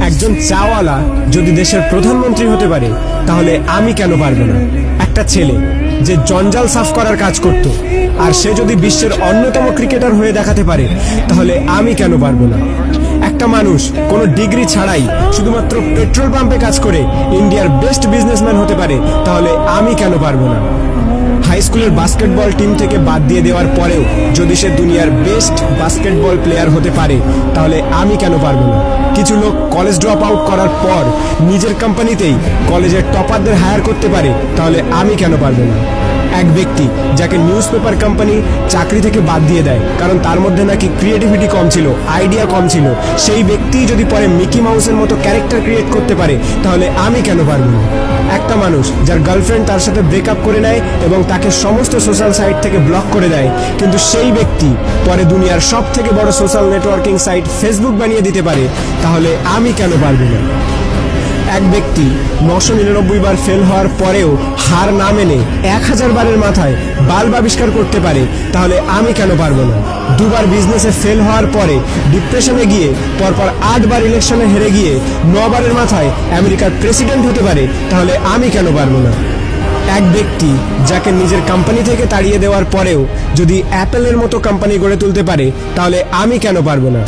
একজন চাওয়ালা যদি দেশের প্রধানমন্ত্রী হতে পারে তাহলে আমি কেন পারবো না? একটা ছেলে যে জঞ্জাল সাফ করার কাজ করত আর সে যদি বিশ্বের অন্যতম ক্রিকেটার হয়ে দেখাতে পারে তাহলে আমি কেন পারবো না? একটা মানুষ কোনো ডিগ্রি ছাড়াই শুধুমাত্র পেট্রোল পাম্পে কাজ করে ইন্ডিয়ার বেস্ট বিজনেসম্যান হতে পারে তাহলে আমি কেন পারবো না? হাই স্কুলের বাস্কেটবল টিম থেকে বাদ দিয়ে দেওয়ার পরেও যদি সে দুনিয়ার বেস্ট বাস্কেটবল প্লেয়ার হতে পারে তাহলে আমি কেন পারবো না? কিছু লোক কলেজ ড্রপ আউট করার পর নিজের কোম্পানিতেই কলেজের টপারদের হায়ার করতে পারে তাহলে আমি কেন পারবো না? এক ব্যক্তি যাকে নিউজ পেপার কোম্পানি চাকরি থেকে বাদ দিয়ে দেয় কারণ তার মধ্যে নাকি ক্রিয়েটিভিটি কম ছিল, আইডিয়া কম ছিল, সেই ব্যক্তি যদি পরে মিকি মাউসের মতো ক্যারেক্টার ক্রিয়েট করতে পারে তাহলে আমি কেন পারবো না? একটা মানুষ যার গার্লফ্রেন্ড তার সাথে ব্রেকআপ করে নেয় এবং তাকে সমস্ত সোশ্যাল সাইট থেকে ব্লক করে দেয়, কিন্তু সেই ব্যক্তি পরে দুনিয়ার সব থেকে বড় সোশ্যাল নেটওয়ার্কিং সাইট ফেসবুক বানিয়ে দিতে পারে তাহলে আমি কেন পারবো না? এক ব্যক্তি 999 বার ফেল হওয়ার পরেও হার না মেনে 1000 বারের মাথায় বাল্ব আবিষ্কার করতে পারে তাহলে আমি কেন পারবো না? দুবার বিজনেসে ফেল হওয়ার পরে ডিপ্রেশনে গিয়ে পরপর 8 বার ইলেকশনে হেরে গিয়ে 9 বারের মাথায় আমেরিকার প্রেসিডেন্ট হতে পারে তাহলে আমি কেন পারবো না? এক ব্যক্তি যাকে নিজের কোম্পানি থেকে তাড়িয়ে দেওয়ার পরেও যদি অ্যাপেলের মতো কোম্পানি গড়ে তুলতে পারে তাহলে আমি কেন পারবো না?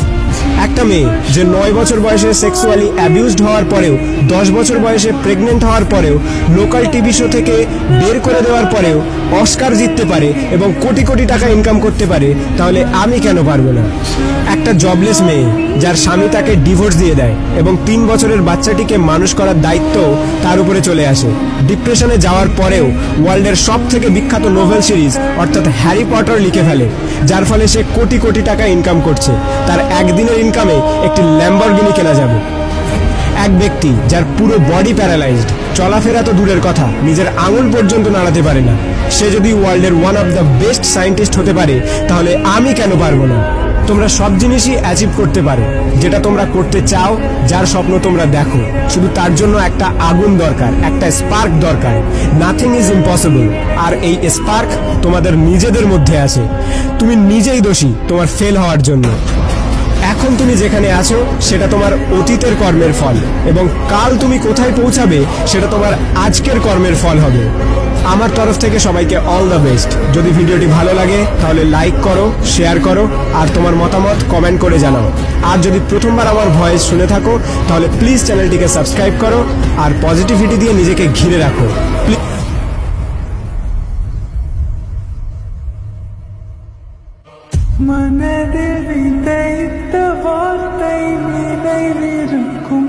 একটা মেয়ে যে 9 বছর বয়সে সেক্সুয়ালি অ্যাবিউজড হওয়ার পরেও 10 বছর বয়সে প্রেগনেন্ট হওয়ার পরেও লোকাল টিভি শো থেকে বের করে দেওয়ার পরেও অস্কার জিততে পারে এবং কোটি কোটি টাকা ইনকাম করতে পারে তাহলে আমি কেন পারবো না? একটা জবলেস মেয়ে যার স্বামী তাকে ডিভোর্স দিয়ে দেয় এবং 3 বছরের বাচ্চাটিকে মানুষ করার দায়িত্ব তার উপরে চলে আসে, ডিপ্রেশনে যাওয়ার পরেও ওয়ার্ল্ডের সব থেকে বিখ্যাত নোভেল সিরিজ অর্থাৎ হ্যারি পটার লিখে ফেলে, যার ফলে সে কোটি কোটি টাকা ইনকাম করছে, তার একদিনের ইনকামে একটি ল্যাম্বরগিনি কেনা যাবে। এক ব্যক্তি যার পুরো বডি প্যারালাইজড, চলাফেরা তো দূরের কথা, নিজের আঙুল পর্যন্ত নাড়াতে পারে না, সে যদি ওয়ার্ল্ডের one of the best scientist হতে পারে তাহলে আমি কেন পারবো না? তোমরা সব জিনিসই অ্যাচিভ করতে পারো যেটা তোমরা করতে চাও, যার স্বপ্ন তোমরা দেখো, শুধু তার জন্য একটা আগুন দরকার, একটা স্পার্ক দরকার। নাথিং ইজ ইম্পসিবল, আর এই স্পার্ক তোমাদের নিজেদের মধ্যে আছে। তুমি নিজেই দোষী তোমার ফেল হওয়ার জন্য। এখন তুমি যেখানে আছো সেটা তোমার অতীতের কর্মের ফল, এবং কাল তুমি কোথায় পৌঁছাবে সেটা তোমার আজকের কর্মের ফল হবে। আমার তরফ থেকে সবাইকে অল দ্য বেস্ট। যদি ভিডিওটি ভালো লাগে তাহলে লাইক করো, শেয়ার করো, আর তোমার মতামত কমেন্ট করে জানাও। আর যদি প্রথমবার আমার ভয়েস শুনে থাকো তাহলে প্লিজ চ্যানেলটিকে সাবস্ক্রাইব করো আর পজিটিভিটি দিয়ে নিজেকে ঘিরে রাখো। മനതിരിതൈത്ത വാർത്തൈ നിனைவிருக்கும்